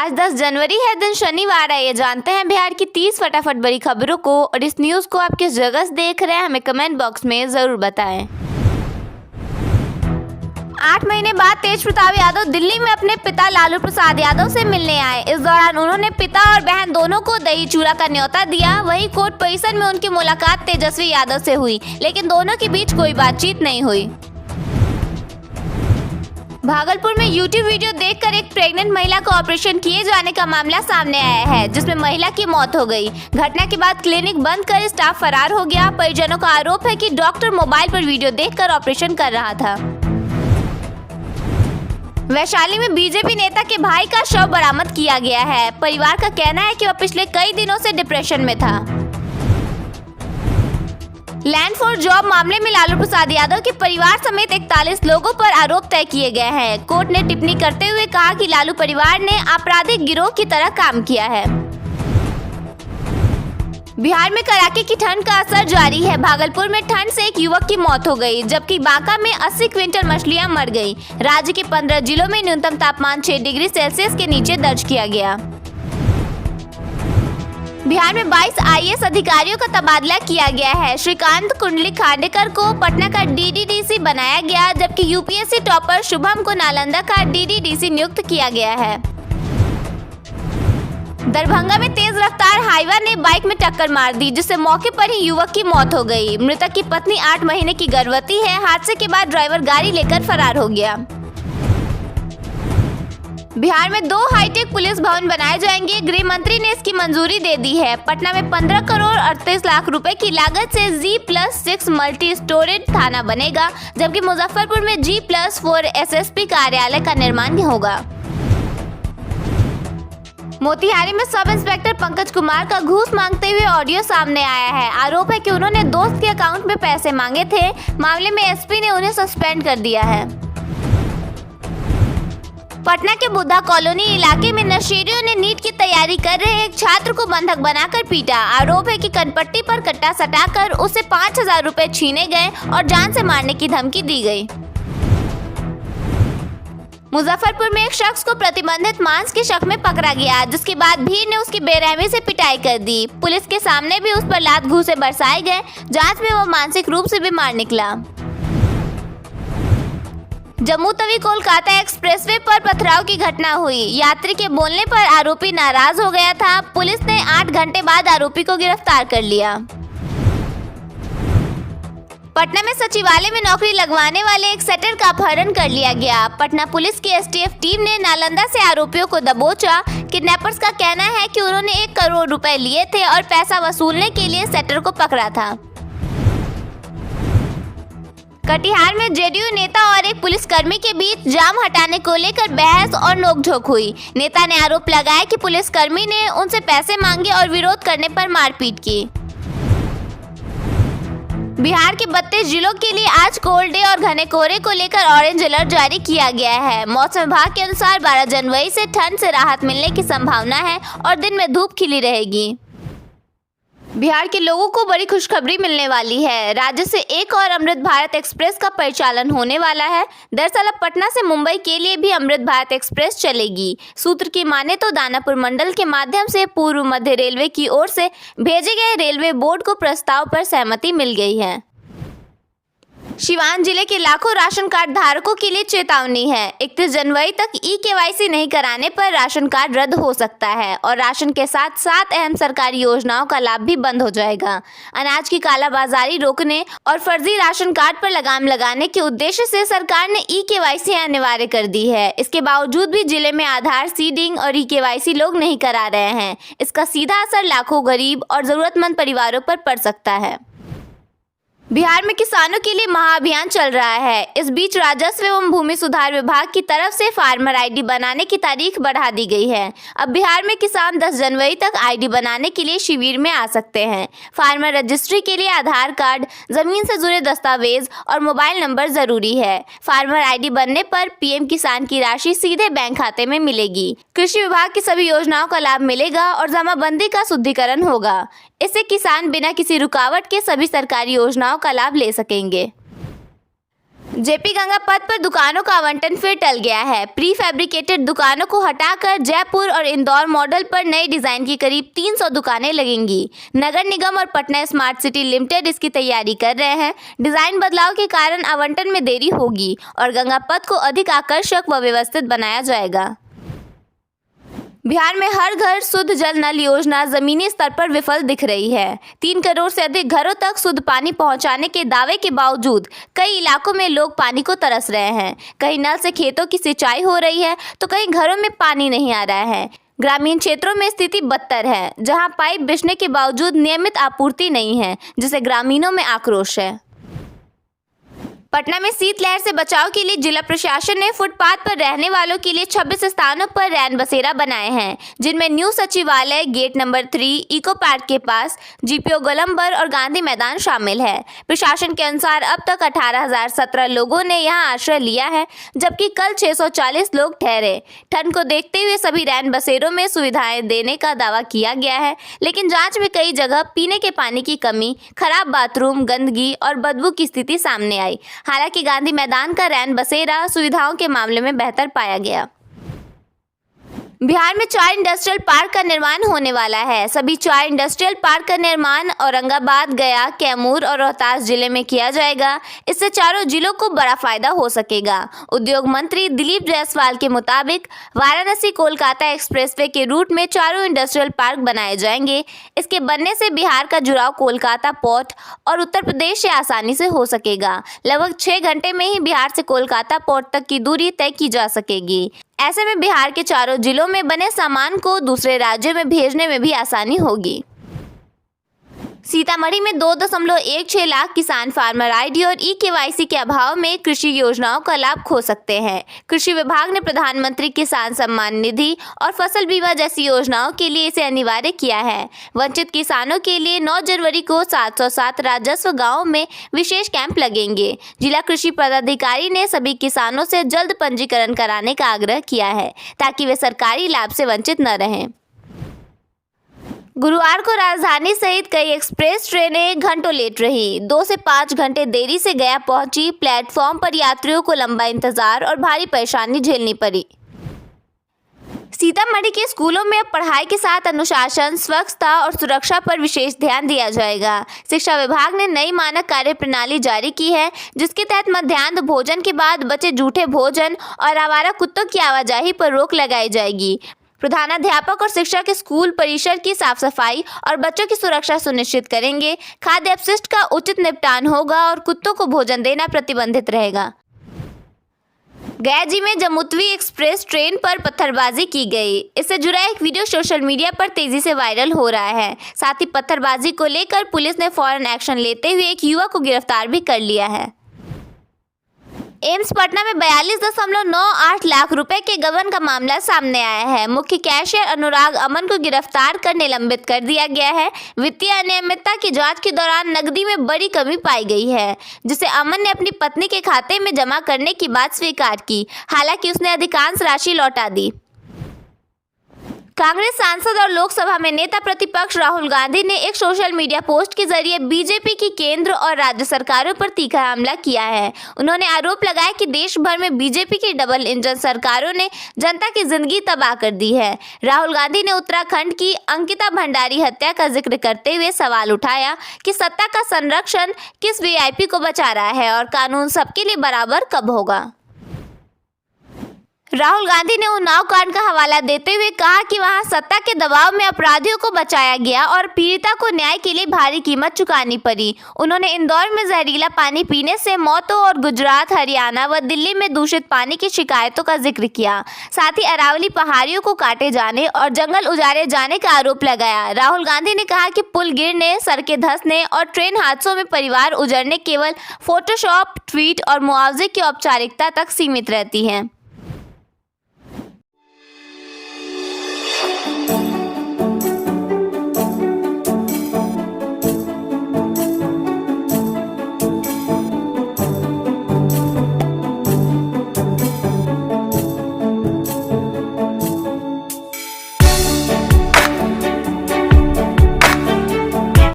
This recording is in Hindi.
आज 10 जनवरी है, दिन शनिवार है। ये जानते हैं बिहार की 30 फटाफट बड़ी खबरों को, और इस न्यूज को आप किस जगह से देख रहे हैं हमें कमेंट बॉक्स में जरूर बताएं। 8 महीने बाद तेज प्रताप यादव दिल्ली में अपने पिता लालू प्रसाद यादव से मिलने आए। इस दौरान उन्होंने पिता और बहन दोनों को दही चूड़ा का न्योता दिया। वहीं कोर्ट परिसर में उनकी मुलाकात तेजस्वी यादव से हुई, लेकिन दोनों के बीच कोई बातचीत नहीं हुई। भागलपुर में YouTube वीडियो देखकर एक प्रेग्नेंट महिला को ऑपरेशन किए जाने का मामला सामने आया है, जिसमें महिला की मौत हो गई। घटना के बाद क्लिनिक बंद कर स्टाफ फरार हो गया। परिजनों का आरोप है कि डॉक्टर मोबाइल पर वीडियो देखकर ऑपरेशन कर रहा था। वैशाली में बीजेपी नेता के भाई का शव बरामद किया गया है। परिवार का कहना है कि वह पिछले कई दिनों से डिप्रेशन में था। लैंड फॉर जॉब मामले में लालू प्रसाद यादव के परिवार समेत 41 लोगों पर आरोप तय किए गए हैं। कोर्ट ने टिप्पणी करते हुए कहा कि लालू परिवार ने आपराधिक गिरोह की तरह काम किया है। बिहार में कड़ाके की ठंड का असर जारी है। भागलपुर में ठंड से एक युवक की मौत हो गई, जबकि बांका में 80 क्विंटल मछलियां मर गईं। राज्य के 15 जिलों में न्यूनतम तापमान 6 डिग्री सेल्सियस के नीचे दर्ज किया गया। बिहार में 22 IAS अधिकारियों का तबादला किया गया है। श्रीकांत कुंडली खांडेकर को पटना का DDDC बनाया गया, जबकि UPSC टॉपर शुभम को नालंदा का DDDC नियुक्त किया गया है। दरभंगा में तेज रफ्तार हाईवा ने बाइक में टक्कर मार दी, जिससे मौके पर ही युवक की मौत हो गई। मृतक की पत्नी 8 महीने की गर्भवती है। हादसे के बाद ड्राइवर गाड़ी लेकर फरार हो गया। बिहार में 2 हाईटेक पुलिस भवन बनाए जाएंगे। गृह मंत्री ने इसकी मंजूरी दे दी है। पटना में 15 करोड़ 38 लाख रुपए की लागत से G+6 मल्टी स्टोरेज थाना बनेगा, जबकि मुजफ्फरपुर में G+4 SSP कार्यालय का निर्माण होगा। मोतिहारी में सब इंस्पेक्टर पंकज कुमार का घूस मांगते हुए ऑडियो सामने आया है। आरोप है कि उन्होंने दोस्त के अकाउंट में पैसे मांगे थे। मामले में SP ने उन्हें सस्पेंड कर दिया है। पटना के बुद्धा कॉलोनी इलाके में नशेड़ियों ने नीट की तैयारी कर रहे एक छात्र को बंधक बनाकर पीटा। आरोप है कि कनपट्टी पर कट्टा सटाकर उसे 5000 रुपए छीने गए और जान से मारने की धमकी दी गई। मुजफ्फरपुर में एक शख्स को प्रतिबंधित मांस के शक में पकड़ा गया, जिसके बाद भीड़ ने उसकी बेरहमी से पिटाई कर दी। पुलिस के सामने भी उस पर लात घूंसे बरसाए गए। जांच में वो मानसिक रूप से बीमार निकला। जम्मू तवी कोलकाता एक्सप्रेसवे पर पथराव की घटना हुई। यात्री के बोलने पर आरोपी नाराज हो गया था। पुलिस ने 8 घंटे बाद आरोपी को गिरफ्तार कर लिया। पटना में सचिवालय में नौकरी लगवाने वाले एक सेटर का अपहरण कर लिया गया। पटना पुलिस की STF टीम ने नालंदा से आरोपियों को दबोचा। किडनैपर्स का कहना है कि उन्होंने 1 करोड़ रुपए लिए थे और पैसा वसूलने के लिए सेटर को पकड़ा था। कटिहार में JDU नेता और एक पुलिसकर्मी के बीच जाम हटाने को लेकर बहस और नोकझोंक हुई। नेता ने आरोप लगाया कि पुलिसकर्मी ने उनसे पैसे मांगे और विरोध करने पर मारपीट की। बिहार के 32 जिलों के लिए आज कोल्ड डे और घने कोहरे को लेकर ऑरेंज अलर्ट जारी किया गया है। मौसम विभाग के अनुसार 12 जनवरी से ठंड से राहत मिलने की संभावना है और दिन में धूप खिली रहेगी। बिहार के लोगों को बड़ी खुशखबरी मिलने वाली है। राज्य से एक और अमृत भारत एक्सप्रेस का परिचालन होने वाला है। दरअसल अब पटना से मुंबई के लिए भी अमृत भारत एक्सप्रेस चलेगी। सूत्र की माने तो दानापुर मंडल के माध्यम से पूर्व मध्य रेलवे की ओर से भेजे गए रेलवे बोर्ड को प्रस्ताव पर सहमति मिल गई है। सिवान जिले के लाखों राशन कार्ड धारकों के लिए चेतावनी है। 31 जनवरी तक EKYC नहीं कराने पर राशन कार्ड रद्द हो सकता है और राशन के साथ 7 अहम सरकारी योजनाओं का लाभ भी बंद हो जाएगा। अनाज की कालाबाजारी रोकने और फर्जी राशन कार्ड पर लगाम लगाने के उद्देश्य से सरकार ने EKYC अनिवार्य कर दी है। इसके बावजूद भी जिले में आधार सीडिंग और EKYC लोग नहीं करा रहे हैं। इसका सीधा असर लाखों गरीब और जरूरतमंद परिवारों पर पड़ सकता है। बिहार में किसानों के लिए महाअभियान चल रहा है। इस बीच राजस्व एवं भूमि सुधार विभाग की तरफ से फार्मर ID बनाने की तारीख बढ़ा दी गई है। अब बिहार में किसान 10 जनवरी तक ID बनाने के लिए शिविर में आ सकते हैं। फार्मर रजिस्ट्री के लिए आधार कार्ड, जमीन से जुड़े दस्तावेज और मोबाइल नंबर जरूरी है। फार्मर ID बनने पर PM किसान की राशि सीधे बैंक खाते में मिलेगी। कृषि विभाग की सभी योजनाओं का लाभ मिलेगा और जमाबंदी का शुद्धिकरण होगा। इससे किसान बिना किसी रुकावट के सभी सरकारी योजनाओं का लाभ ले सकेंगे। जेपी गंगा पथ पर दुकानों का आवंटन फिर टल गया है। प्री फैब्रिकेटेड दुकानों को हटाकर जयपुर और इंदौर मॉडल पर नए डिजाइन की करीब 300 दुकानें लगेंगी। नगर निगम और पटना स्मार्ट सिटी लिमिटेड इसकी तैयारी कर रहे हैं। डिजाइन बदलाव के कारण आवंटन में देरी होगी और गंगा पथ को अधिक आकर्षक व व्यवस्थित बनाया जाएगा। बिहार में हर घर शुद्ध जल नल योजना जमीनी स्तर पर विफल दिख रही है। 3 करोड़ से अधिक घरों तक शुद्ध पानी पहुंचाने के दावे के बावजूद कई इलाकों में लोग पानी को तरस रहे हैं। कहीं नल से खेतों की सिंचाई हो रही है तो कहीं घरों में पानी नहीं आ रहा है। ग्रामीण क्षेत्रों में स्थिति बदतर है, जहां पाइप बिछने के बावजूद नियमित आपूर्ति नहीं है, जिससे ग्रामीणों में आक्रोश है। पटना में शीतलहर से बचाव के लिए जिला प्रशासन ने फुटपाथ पर रहने वालों के लिए 26 स्थानों पर रैन बसेरा बनाए हैं, जिनमें न्यू सचिवालय, गेट नंबर 3, इको पार्क के पास, जीपीओ गोलंबर और गांधी मैदान शामिल है। प्रशासन के अनुसार अब तक 18,017 लोगों ने यहां आश्रय लिया है, जबकि कल 640 लोग ठहरे। ठंड को देखते हुए सभी रैन बसेरों में सुविधाएं देने का दावा किया गया है, लेकिन जाँच में कई जगह पीने के पानी की कमी, खराब बाथरूम, गंदगी और बदबू की स्थिति सामने आई। हालांकि गांधी मैदान का रैन बसेरा सुविधाओं के मामले में बेहतर पाया गया। बिहार में 4 इंडस्ट्रियल पार्क का निर्माण होने वाला है। सभी 4 इंडस्ट्रियल पार्क का निर्माण औरंगाबाद, गया, कैमूर और रोहतास जिले में किया जाएगा। इससे चारों जिलों को बड़ा फायदा हो सकेगा। उद्योग मंत्री दिलीप जायसवाल के मुताबिक वाराणसी कोलकाता एक्सप्रेसवे के रूट में चारों इंडस्ट्रियल पार्क बनाए जाएंगे। इसके बनने से बिहार का जुड़ाव कोलकाता पोर्ट और उत्तर प्रदेश से आसानी से हो सकेगा। लगभग 6 घंटे में ही बिहार से कोलकाता पोर्ट तक की दूरी तय की जा सकेगी। ऐसे में बिहार के चारों जिलों में बने सामान को दूसरे राज्यों में भेजने में भी आसानी होगी। सीतामढ़ी में 2.16 लाख किसान फार्मर आईडी और ई-केवाईसी के अभाव में कृषि योजनाओं का लाभ खो सकते हैं। कृषि विभाग ने प्रधानमंत्री किसान सम्मान निधि और फसल बीमा जैसी योजनाओं के लिए इसे अनिवार्य किया है। वंचित किसानों के लिए 9 जनवरी को 707 राजस्व गांवों में विशेष कैंप लगेंगे। जिला कृषि पदाधिकारी ने सभी किसानों से जल्द पंजीकरण कराने का आग्रह किया है, ताकि वे सरकारी लाभ से वंचित न रहें। गुरुवार को राजधानी सहित कई एक्सप्रेस ट्रेनें घंटों लेट रही। 2 से 5 घंटे देरी से गया पहुंची। प्लेटफॉर्म पर यात्रियों को लंबा इंतजार और भारी परेशानी झेलनी पड़ी। सीतामढ़ी के स्कूलों में अब पढ़ाई के साथ अनुशासन, स्वच्छता और सुरक्षा पर विशेष ध्यान दिया जाएगा। शिक्षा विभाग ने नई मानक कार्य प्रणाली जारी की है, जिसके तहत मध्याह्न भोजन के बाद बचे जूठे भोजन और आवारा कुत्तों की आवाजाही पर रोक लगाई जाएगी। प्रधानाध्यापक और शिक्षक स्कूल परिसर की साफ सफाई और बच्चों की सुरक्षा सुनिश्चित करेंगे। खाद्य अपशिष्ट का उचित निपटान होगा और कुत्तों को भोजन देना प्रतिबंधित रहेगा। गया जी में जमुतवी एक्सप्रेस ट्रेन पर पत्थरबाजी की गई। इससे जुड़ा एक वीडियो सोशल मीडिया पर तेजी से वायरल हो रहा है। साथ ही पत्थरबाजी को लेकर पुलिस ने फौरन एक्शन लेते हुए एक युवक को गिरफ्तार भी कर लिया है। एम्स पटना में 42.98 लाख रुपए के गबन का मामला सामने आया है। मुख्य कैशियर अनुराग अमन को गिरफ्तार कर निलंबित कर दिया गया है। वित्तीय अनियमितता की जांच के दौरान नकदी में बड़ी कमी पाई गई है, जिसे अमन ने अपनी पत्नी के खाते में जमा करने की बात स्वीकार की। हालांकि उसने अधिकांश राशि लौटा दी। कांग्रेस सांसद और लोकसभा में नेता प्रतिपक्ष राहुल गांधी ने एक सोशल मीडिया पोस्ट के जरिए बीजेपी की केंद्र और राज्य सरकारों पर तीखा हमला किया है। उन्होंने आरोप लगाया कि देश भर में बीजेपी की डबल इंजन सरकारों ने जनता की जिंदगी तबाह कर दी है। राहुल गांधी ने उत्तराखंड की अंकिता भंडारी हत्या का जिक्र करते हुए सवाल उठाया कि सत्ता का संरक्षण किस वीआईपी को बचा रहा है और कानून सबके लिए बराबर कब होगा। राहुल गांधी ने उन्नाव कांड का हवाला देते हुए कहा कि वहां सत्ता के दबाव में अपराधियों को बचाया गया और पीड़िता को न्याय के लिए भारी कीमत चुकानी पड़ी। उन्होंने इंदौर में जहरीला पानी पीने से मौतों और गुजरात, हरियाणा व दिल्ली में दूषित पानी की शिकायतों का जिक्र किया। साथ ही अरावली पहाड़ियों को काटे जाने और जंगल उजाड़े जाने का आरोप लगाया। राहुल गांधी ने कहा कि पुल गिरने, सड़कें धंसने और ट्रेन हादसों में परिवार उजड़ने केवल फोटोशॉप, ट्वीट और मुआवजे की औपचारिकता तक सीमित रहती हैं।